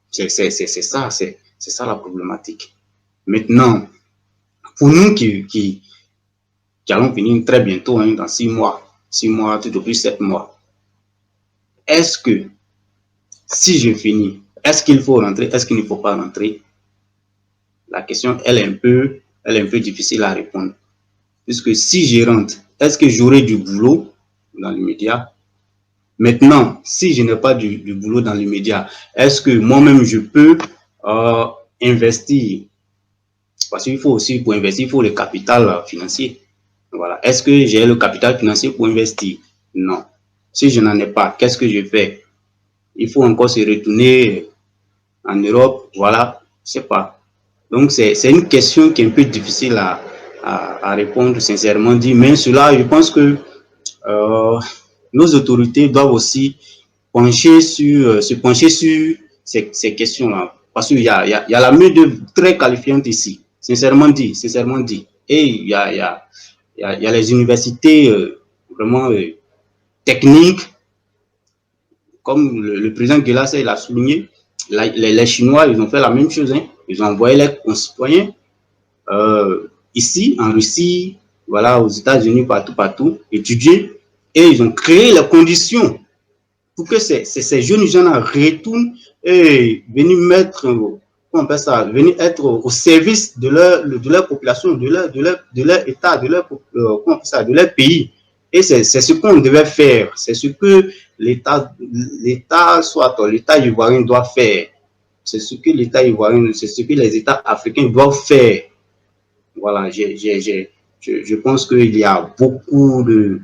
C'est ça la problématique. Maintenant, pour nous qui allons finir très bientôt, hein, dans 6 mois, tout au plus 7 mois, est-ce que si je finis, est-ce qu'il faut rentrer, est-ce qu'il ne faut pas rentrer? La question, elle est un peu difficile à répondre. Puisque si je rentre, est-ce que j'aurai du boulot dans l'immédiat? Maintenant, si je n'ai pas du boulot dans l'immédiat, est-ce que moi-même je peux investir? Parce qu'il faut aussi, pour investir, il faut le capital financier. Voilà. Est-ce que j'ai le capital financier pour investir? Non. Si je n'en ai pas, qu'est-ce que je fais? Il faut encore se retourner en Europe, voilà, je sais pas. Donc, c'est une question qui est un peu difficile à répondre, sincèrement dit. Mais cela, je pense que nos autorités doivent aussi se pencher sur ces questions-là. Parce qu'il y a la main-d'œuvre très qualifiante ici, sincèrement dit, sincèrement dit. Et il y a les universités vraiment techniques, comme le président Guelas l'a souligné. Les Chinois, ils ont fait la même chose. Hein. Ils ont envoyé leurs concitoyens ici, en Russie, voilà, aux États-Unis, partout, étudier. Et ils ont créé les conditions pour que ces jeunes gens-là retournent et venir mettre, comment on appelle ça, venir être au service de leur population, de leur État, de leur pays. Et c'est ce qu'on devait faire. C'est ce que l'État ivoirien doit faire. C'est ce que l'État ivoirien, c'est ce que les États africains doivent faire. Voilà, je pense qu'il y a beaucoup de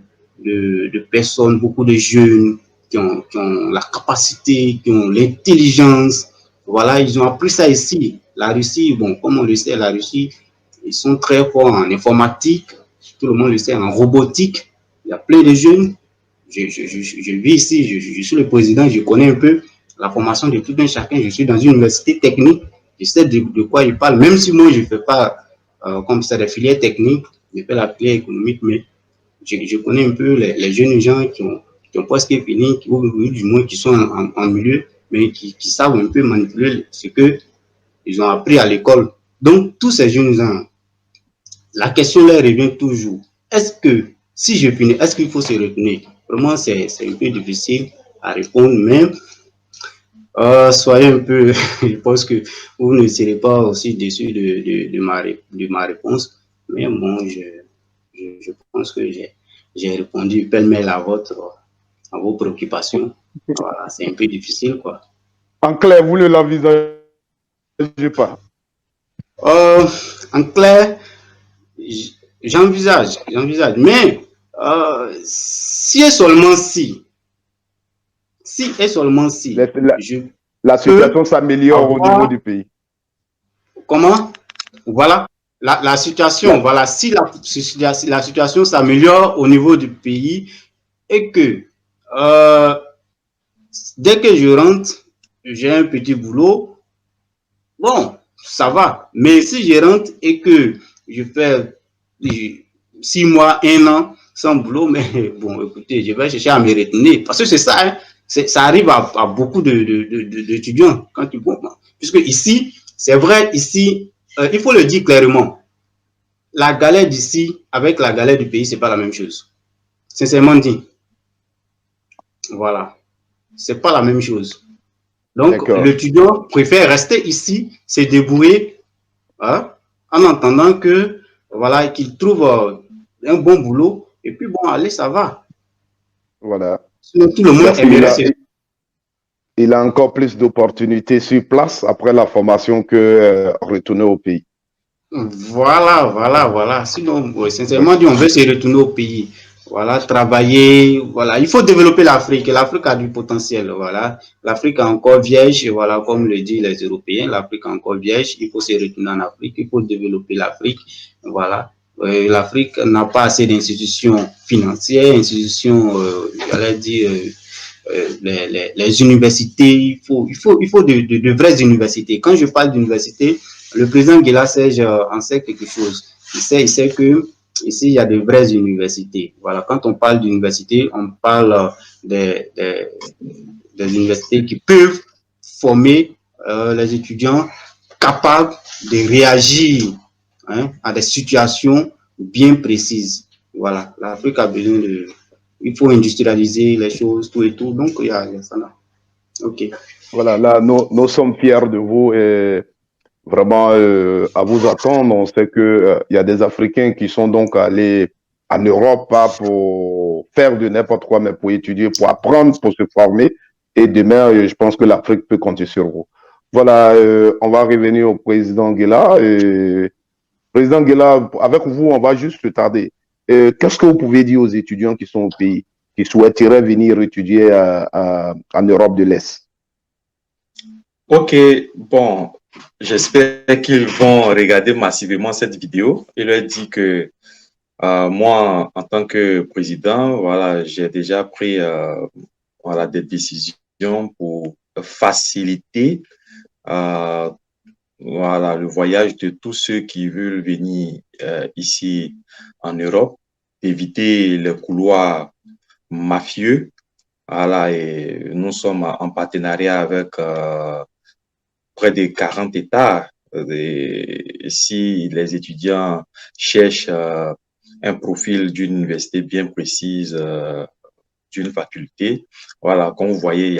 personnes, beaucoup de jeunes qui ont la capacité, qui ont l'intelligence. Voilà, ils ont appris ça ici. La Russie, bon, comme on le sait, la Russie, ils sont très forts en informatique, tout le monde le sait, en robotique. Il y a plein de jeunes. Je vis ici, je suis le président, je connais un peu la formation de tout un chacun. Je suis dans une université technique, je sais de quoi il parle, même si moi je ne fais pas comme ça des filières techniques, je fais la filière économique, mais je connais un peu les jeunes gens qui ont presque fini, ou du moins qui sont en milieu, mais qui savent un peu manipuler ce qu'ils ont appris à l'école. Donc, tous ces jeunes gens, la question leur revient toujours. Est-ce que, si je finis, est-ce qu'il faut se retenir? Vraiment, c'est un peu difficile à répondre, mais soyez un peu, je pense que vous ne serez pas aussi déçus de ma réponse, mais bon, je pense que j'ai répondu pêle-mêle à vos préoccupations. Voilà, c'est un peu difficile, quoi. En clair, vous ne l'envisagez pas? En clair, j'envisage, mais si et seulement si et seulement si la situation s'améliore au niveau du pays. Comment? Voilà, la situation, voilà, si la situation s'améliore au niveau du pays et que dès que je rentre, j'ai un petit boulot, bon, ça va. Mais si je rentre et que je fais 6 mois, 1 an sans boulot, mais bon, écoutez, je vais chercher à me retenir. Parce que c'est ça, hein, ça arrive à beaucoup d'étudiants quand ils vont. Puisque ici, c'est vrai, ici, il faut le dire clairement, la galère d'ici avec la galère du pays, c'est pas la même chose. Sincèrement dit. Voilà. C'est pas la même chose. Donc, l'étudiant préfère rester ici, se débrouiller, hein, en attendant que, voilà, qu'il trouve un bon boulot. Et puis, bon, allez, ça va. Voilà. Sinon, tout le monde aimerait. Il a encore plus d'opportunités sur place après la formation que retourner au pays. Voilà. Sinon, sincèrement dit, on veut se retourner au pays. Voilà, travailler, voilà. Il faut développer l'Afrique. L'Afrique a du potentiel, voilà. L'Afrique est encore vierge, voilà, comme le disent les Européens. L'Afrique est encore vierge. Il faut se retourner en Afrique. Il faut développer l'Afrique, voilà. L'Afrique n'a pas assez d'institutions financières, j'allais dire, les universités. Il faut de vraies universités. Quand je parle d'université, le président Guelas en sait quelque chose. Il sait que ici, il y a de vraies universités. Voilà, quand on parle d'université, on parle des universités qui peuvent former les étudiants capables de réagir, hein, à des situations bien précises. Voilà, l'Afrique a besoin de... Il faut industrialiser les choses, tout et tout. Donc, il y a ça là. OK. Voilà, là, nous sommes fiers de vous et vraiment à vous attendre. On sait qu'il y a des Africains qui sont donc allés en Europe, pas pour faire de n'importe quoi, mais pour étudier, pour apprendre, pour se former. Et demain, je pense que l'Afrique peut compter sur vous. Voilà, on va revenir au président Guela. Président Guela, avec vous, on va juste se tarder. Qu'est-ce que vous pouvez dire aux étudiants qui sont au pays, qui souhaiteraient venir étudier en Europe de l'Est? Ok, bon, j'espère qu'ils vont regarder massivement cette vidéo. Il leur dit que moi, en tant que président, voilà, j'ai déjà pris voilà, des décisions pour faciliter euh, voilà, le voyage de tous ceux qui veulent venir ici en Europe, éviter les couloirs mafieux. Voilà, et nous sommes en partenariat avec près de 40 États. Et si les étudiants cherchent un profil d'une université bien précise, d'une faculté, voilà, comme vous voyez, il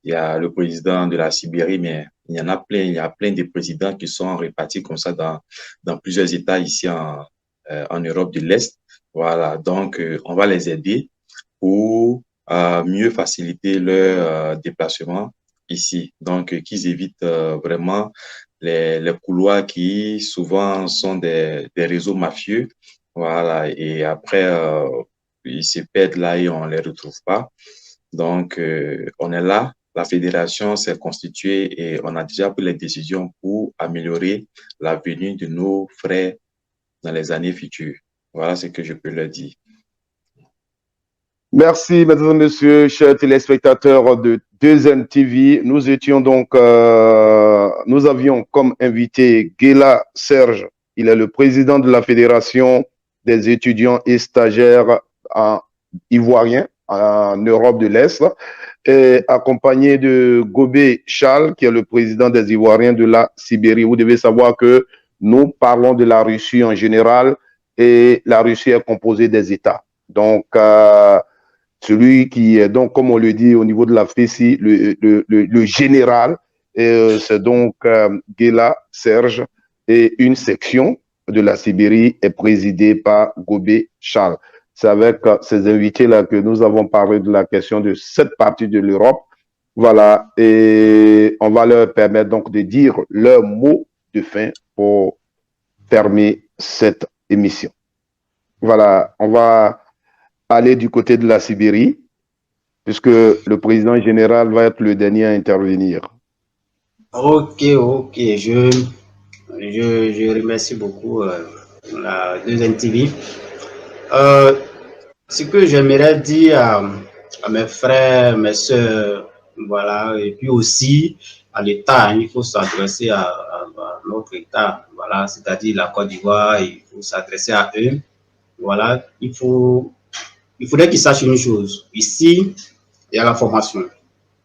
y a le président de la Sibérie, mais il y en a plein, il y a plein de présidents qui sont répartis comme ça dans plusieurs États ici en Europe de l'Est. Voilà, donc on va les aider pour mieux faciliter leur déplacement ici. Donc, qu'ils évitent vraiment les couloirs qui souvent sont des réseaux mafieux. Voilà, et après, ils se perdent là et on ne les retrouve pas. Donc, on est là. La fédération s'est constituée et on a déjà pris les décisions pour améliorer la venue de nos frères dans les années futures. Voilà ce que je peux leur dire. Merci, mesdames et messieurs, chers téléspectateurs de 2N TV. Nous étions donc, nous avions comme invité Guela Serge. Il est le président de la Fédération des étudiants et stagiaires ivoiriens en Europe de l'Est, et accompagné de Gobé Charles, qui est le président des Ivoiriens de la Sibérie. Vous devez savoir que nous parlons de la Russie en général et la Russie est composée des États. Donc, celui qui est donc, comme on le dit au niveau de la FECI, le général, c'est donc Guela Serge, et une section de la Sibérie est présidée par Gobé Charles. C'est avec ces invités-là que nous avons parlé de la question de cette partie de l'Europe. Voilà, et on va leur permettre donc de dire leur mot de fin pour fermer cette émission. Voilà, on va aller du côté de la Sibérie, puisque le président général va être le dernier à intervenir. Ok, ok. Je remercie beaucoup la 2NTV. Ce que j'aimerais dire à mes frères, mes soeurs, voilà, et puis aussi à l'État, il faut s'adresser à notre État, voilà, c'est-à-dire la Côte d'Ivoire, il faut s'adresser à eux, voilà, il faudrait qu'ils sachent une chose. Ici, il y a la formation.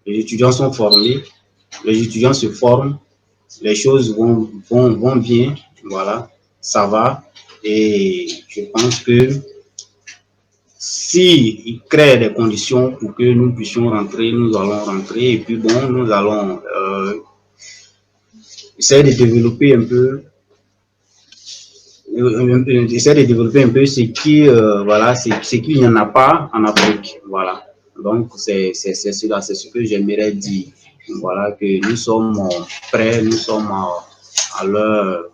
Les étudiants sont formés, les étudiants se forment, les choses vont bien, voilà, ça va. Et je pense que si il crée des conditions pour que nous puissions rentrer, nous allons rentrer. Et puis bon, nous allons essayer de développer un peu ce qui voilà, ce qu'il n'y en a pas en Afrique, voilà. Donc c'est cela, c'est ce que j'aimerais dire, voilà, que nous sommes prêts, nous sommes à l'heure,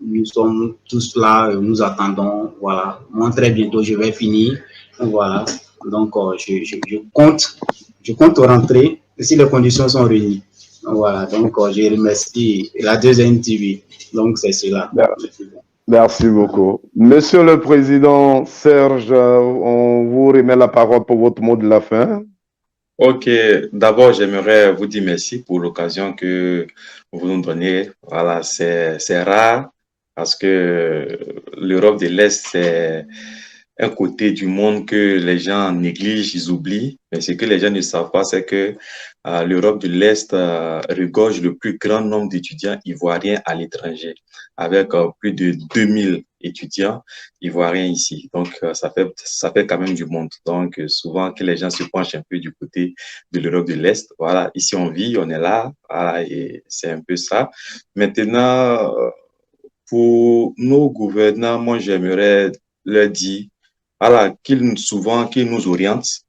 nous sommes tous là, nous attendons, voilà. Moi très bientôt je vais finir, voilà. Donc je compte rentrer si les conditions sont réunies. Voilà, donc je remercie la 2NTV. Donc c'est cela. Merci beaucoup. Monsieur le Président Serge, on vous remet la parole pour votre mot de la fin. Ok, d'abord, j'aimerais vous dire merci pour l'occasion que vous nous donnez. Voilà, c'est rare parce que l'Europe de l'Est, c'est un côté du monde que les gens négligent, ils oublient. Mais ce que les gens ne savent pas, c'est que l'Europe de l'Est regorge le plus grand nombre d'étudiants ivoiriens à l'étranger, avec plus de 2000 étudiants ivoiriens ici. Donc, ça fait quand même du monde. Donc, souvent que les gens se penchent un peu du côté de l'Europe de l'Est. Voilà, ici on vit, on est là, voilà, et c'est un peu ça. Maintenant, pour nos gouvernants, moi, j'aimerais leur dire, voilà, qu'ils nous orientent,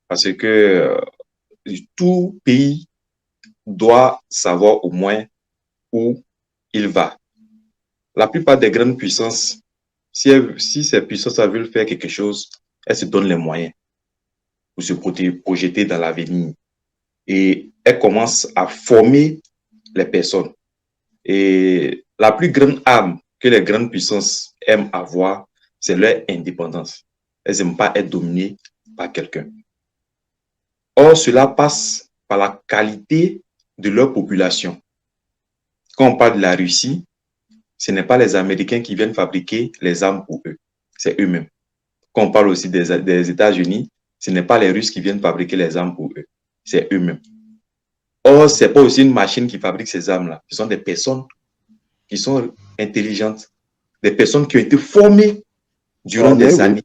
parce que tout pays doit savoir au moins où il va. La plupart des grandes puissances, si ces puissances veulent faire quelque chose, elles se donnent les moyens pour se projeter dans l'avenir. et elle commence à former les personnes. Et la plus grande arme que les grandes puissances aiment avoir, c'est leur indépendance. Elles n'aiment pas être dominées par quelqu'un. Or, cela passe par la qualité de leur population. Quand on parle de la Russie, ce n'est pas les Américains qui viennent fabriquer les armes pour eux, c'est eux-mêmes. Quand on parle aussi des États-Unis, ce n'est pas les Russes qui viennent fabriquer les armes pour eux, c'est eux-mêmes. Or, ce n'est pas aussi une machine qui fabrique ces armes-là. Ce sont des personnes qui sont intelligentes, des personnes qui ont été formées durant des années.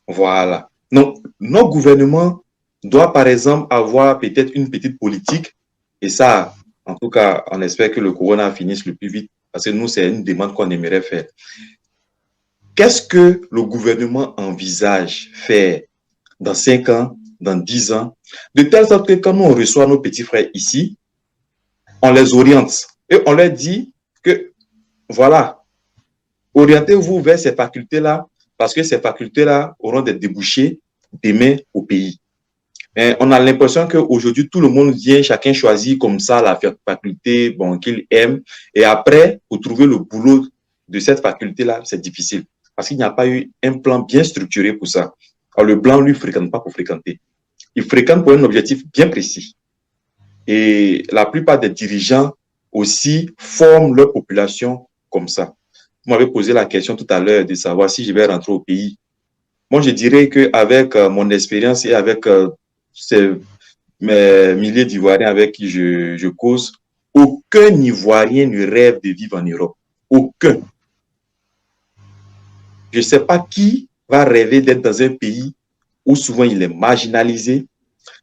Voilà. Donc, nos gouvernements doivent, par exemple, avoir peut-être une petite politique, et ça, en tout cas, on espère que le corona finisse le plus vite, parce que nous, c'est une demande qu'on aimerait faire. Qu'est-ce que le gouvernement envisage faire dans 5 ans, dans 10 ans, de telle sorte que quand nous on reçoit nos petits frères ici, on les oriente et on leur dit que, voilà, orientez-vous vers ces facultés-là, parce que ces facultés-là auront des débouchés demain au pays. Mais on a l'impression qu'aujourd'hui, tout le monde vient, chacun choisit comme ça la faculté bon, qu'il aime, et après, pour trouver le boulot de cette faculté-là, c'est difficile, parce qu'il n'y a pas eu un plan bien structuré pour ça. Alors, le blanc, lui, ne fréquente pas pour fréquenter. Il fréquente pour un objectif bien précis. Et la plupart des dirigeants aussi forment leur population comme ça. Vous m'avez posé la question tout à l'heure de savoir si je vais rentrer au pays. Moi, je dirais qu'avec mon expérience et avec ces milliers d'Ivoiriens avec qui je cause, aucun Ivoirien ne rêve de vivre en Europe. Aucun. Je ne sais pas qui va rêver d'être dans un pays où souvent il est marginalisé,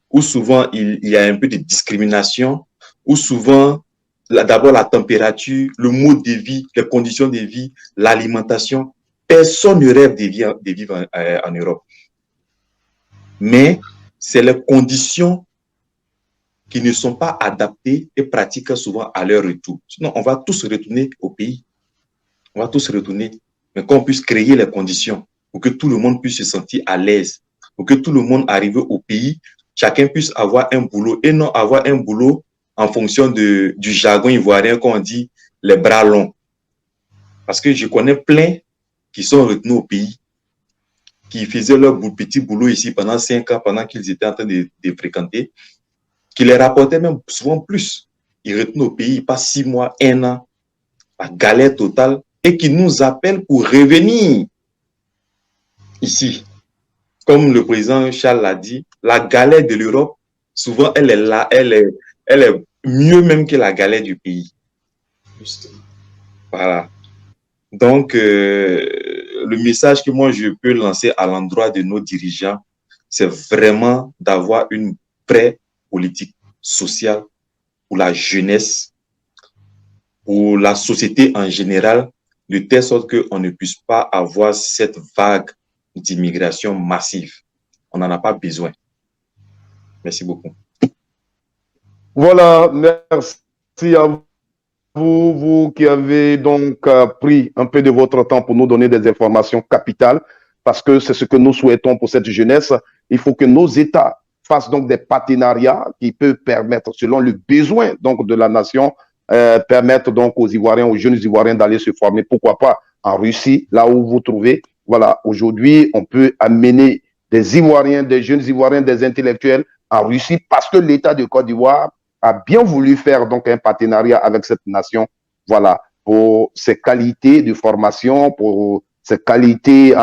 où souvent il y a un peu de discrimination, où souvent, d'abord la température, le mode de vie, les conditions de vie, l'alimentation, personne ne rêve de vivre en Europe. Mais c'est les conditions qui ne sont pas adaptées et pratiquées souvent à leur retour. Sinon, on va tous retourner au pays. On va tous retourner. Mais qu'on puisse créer les conditions pour que tout le monde puisse se sentir à l'aise, pour que tout le monde arrive au pays, chacun puisse avoir un boulot et non avoir un boulot en fonction du jargon ivoirien qu'on dit les bras longs. Parce que je connais plein qui sont retenus au pays, qui faisaient leur petit boulot ici pendant 5 ans, pendant qu'ils étaient en train de fréquenter, qui les rapportaient même souvent plus. Ils retenaient au pays, ils passent 6 mois, 1 an, la galère totale, et qui nous appellent pour revenir ici. Comme le président Charles l'a dit, la galère de l'Europe, souvent, elle est là, elle est mieux même que la galère du pays. Justement. Voilà. Donc, le message que moi, je peux lancer à l'endroit de nos dirigeants, c'est vraiment d'avoir une vraie politique sociale pour la jeunesse, pour la société en général, de telle sorte qu'on ne puisse pas avoir cette vague d'immigration massive. On n'en a pas besoin. Merci beaucoup. Voilà, merci à vous qui avez donc pris un peu de votre temps pour nous donner des informations capitales, parce que c'est ce que nous souhaitons pour cette jeunesse. Il faut que nos États fassent donc des partenariats qui peuvent permettre, selon le besoin donc de la nation, permettre donc aux Ivoiriens, aux jeunes Ivoiriens d'aller se former. Pourquoi pas en Russie, là où vous trouvez. Voilà, aujourd'hui, on peut amener des Ivoiriens, des jeunes Ivoiriens, des intellectuels en Russie parce que l'État de Côte d'Ivoire a bien voulu faire donc un partenariat avec cette nation, voilà, pour ses qualités de formation, pour ses qualités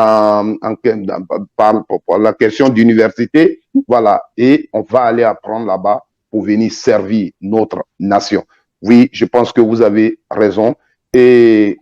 pour la question d'université, voilà, et on va aller apprendre là-bas pour venir servir notre nation. Oui, je pense que vous avez raison. Et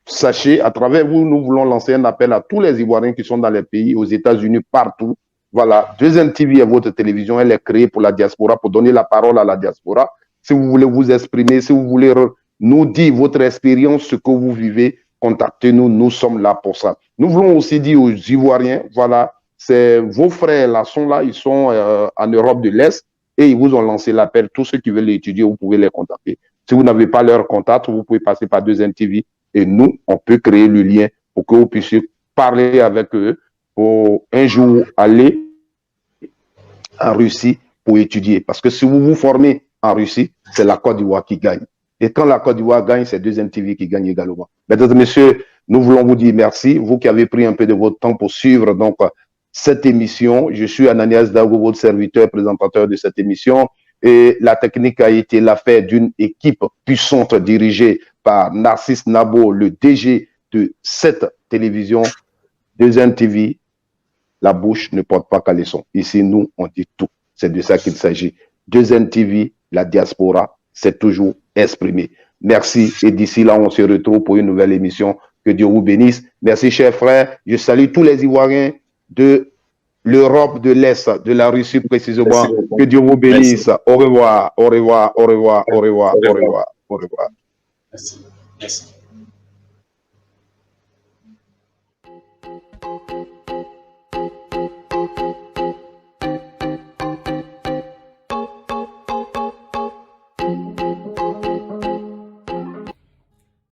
sachez, à travers vous, nous voulons lancer un appel à tous les Ivoiriens qui sont dans les pays, aux États-Unis, partout. Voilà, 2MTV est votre télévision, elle est créée pour la diaspora, pour donner la parole à la diaspora. Si vous voulez vous exprimer, si vous voulez nous dire votre expérience, ce que vous vivez, contactez-nous, nous sommes là pour ça. Nous voulons aussi dire aux Ivoiriens, voilà, c'est vos frères là sont là, ils sont en Europe de l'Est et ils vous ont lancé l'appel. Tous ceux qui veulent étudier, vous pouvez les contacter. Si vous n'avez pas leur contact, vous pouvez passer par 2MTV et nous, on peut créer le lien pour que vous puissiez parler avec eux pour un jour aller en Russie pour étudier. Parce que si vous vous formez en Russie, c'est la Côte d'Ivoire qui gagne. Et quand la Côte d'Ivoire gagne, c'est 2MTV qui gagne également. Mesdames et messieurs, nous voulons vous dire merci. Vous qui avez pris un peu de votre temps pour suivre donc cette émission. Je suis Ananias Dago, votre serviteur, présentateur de cette émission. Et la technique a été l'affaire d'une équipe puissante dirigée par Narcisse Nabo, le DG de cette télévision, 2MTV. La bouche ne porte pas caleçon. Ici, nous, on dit tout. C'est de ça qu'il s'agit. 2MTV, la diaspora, c'est toujours exprimé. Merci. Et d'ici là, on se retrouve pour une nouvelle émission. Que Dieu vous bénisse. Merci, chers frères. Je salue tous les Ivoiriens de l'Europe de l'Est, de la Russie précisément. Que Dieu vous bénisse. Merci. Au revoir, au revoir, au revoir, au revoir, au revoir, au revoir. Merci. Merci.